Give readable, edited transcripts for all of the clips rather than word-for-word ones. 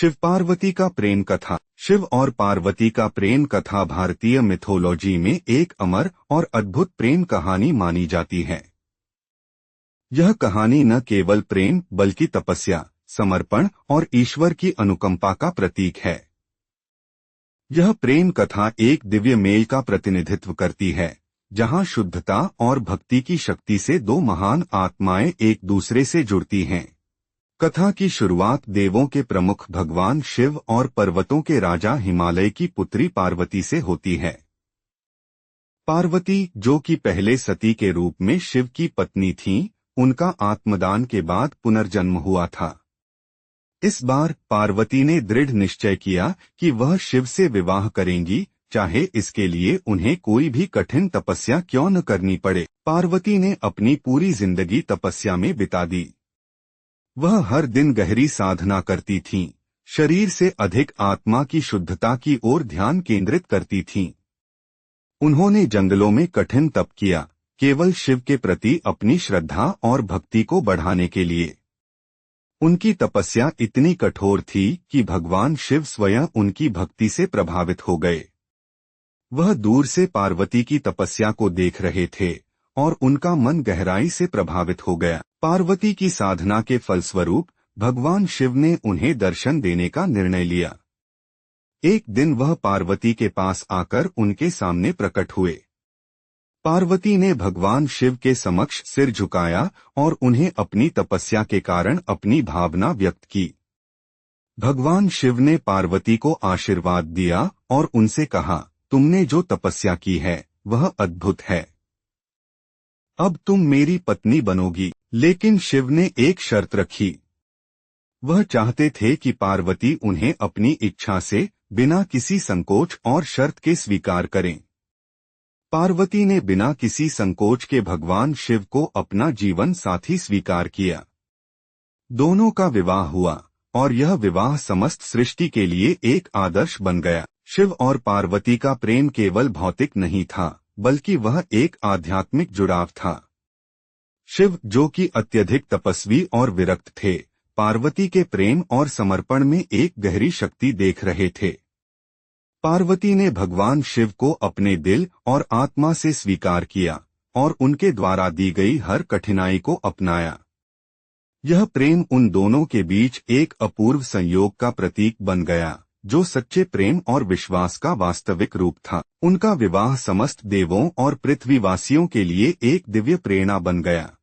शिव पार्वती का प्रेम कथा। शिव और पार्वती का प्रेम कथा भारतीय मिथोलॉजी में एक अमर और अद्भुत प्रेम कहानी मानी जाती है। यह कहानी न केवल प्रेम बल्कि तपस्या, समर्पण और ईश्वर की अनुकंपा का प्रतीक है। यह प्रेम कथा एक दिव्य मेल का प्रतिनिधित्व करती है, जहां शुद्धता और भक्ति की शक्ति से दो महान आत्माएं एक दूसरे से जुड़ती हैं। कथा की शुरुआत देवों के प्रमुख भगवान शिव और पर्वतों के राजा हिमालय की पुत्री पार्वती से होती है। पार्वती, जो कि पहले सती के रूप में शिव की पत्नी थीं, उनका आत्मदान के बाद पुनर्जन्म हुआ था। इस बार पार्वती ने दृढ़ निश्चय किया कि वह शिव से विवाह करेंगी, चाहे इसके लिए उन्हें कोई भी कठिन तपस्या क्यों न करनी पड़े। पार्वती ने अपनी पूरी जिंदगी तपस्या में बिता दी। वह हर दिन गहरी साधना करती थीं, शरीर से अधिक आत्मा की शुद्धता की ओर ध्यान केंद्रित करती थीं। उन्होंने जंगलों में कठिन तप किया, केवल शिव के प्रति अपनी श्रद्धा और भक्ति को बढ़ाने के लिए। उनकी तपस्या इतनी कठोर थी कि भगवान शिव स्वयं उनकी भक्ति से प्रभावित हो गए। वह दूर से पार्वती की तपस्या को देख रहे थे और उनका मन गहराई से प्रभावित हो गया। पार्वती की साधना के फलस्वरूप भगवान शिव ने उन्हें दर्शन देने का निर्णय लिया। एक दिन वह पार्वती के पास आकर उनके सामने प्रकट हुए। पार्वती ने भगवान शिव के समक्ष सिर झुकाया और उन्हें अपनी तपस्या के कारण अपनी भावना व्यक्त की। भगवान शिव ने पार्वती को आशीर्वाद दिया और उनसे कहा, तुमने जो तपस्या की है वह अद्भुत है। अब तुम मेरी पत्नी बनोगी। लेकिन शिव ने एक शर्त रखी। वह चाहते थे कि पार्वती उन्हें अपनी इच्छा से बिना किसी संकोच और शर्त के स्वीकार करें। पार्वती ने बिना किसी संकोच के भगवान शिव को अपना जीवन साथी स्वीकार किया। दोनों का विवाह हुआ और यह विवाह समस्त सृष्टि के लिए एक आदर्श बन गया। शिव और पार्वती का प्रेम केवल भौतिक नहीं था, बल्कि वह एक आध्यात्मिक जुड़ाव था। शिव, जो कि अत्यधिक तपस्वी और विरक्त थे, पार्वती के प्रेम और समर्पण में एक गहरी शक्ति देख रहे थे। पार्वती ने भगवान शिव को अपने दिल और आत्मा से स्वीकार किया और उनके द्वारा दी गई हर कठिनाई को अपनाया। यह प्रेम उन दोनों के बीच एक अपूर्व संयोग का प्रतीक बन गया, जो सच्चे प्रेम और विश्वास का वास्तविक रूप था। उनका विवाह समस्त देवों और पृथ्वीवासियों के लिए एक दिव्य प्रेरणा बन गया।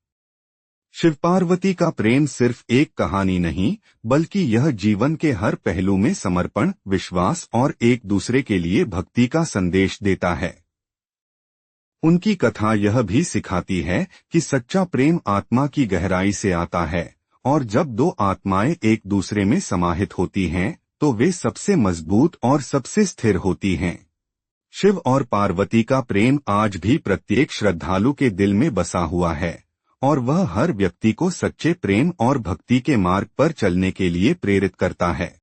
शिव पार्वती का प्रेम सिर्फ एक कहानी नहीं, बल्कि यह जीवन के हर पहलू में समर्पण, विश्वास और एक दूसरे के लिए भक्ति का संदेश देता है। उनकी कथा यह भी सिखाती है कि सच्चा प्रेम आत्मा की गहराई से आता है और जब दो आत्माएं एक दूसरे में समाहित होती हैं, तो वे सबसे मजबूत और सबसे स्थिर होती हैं। शिव और पार्वती का प्रेम आज भी प्रत्येक श्रद्धालु के दिल में बसा हुआ है और वह हर व्यक्ति को सच्चे प्रेम और भक्ति के मार्ग पर चलने के लिए प्रेरित करता है।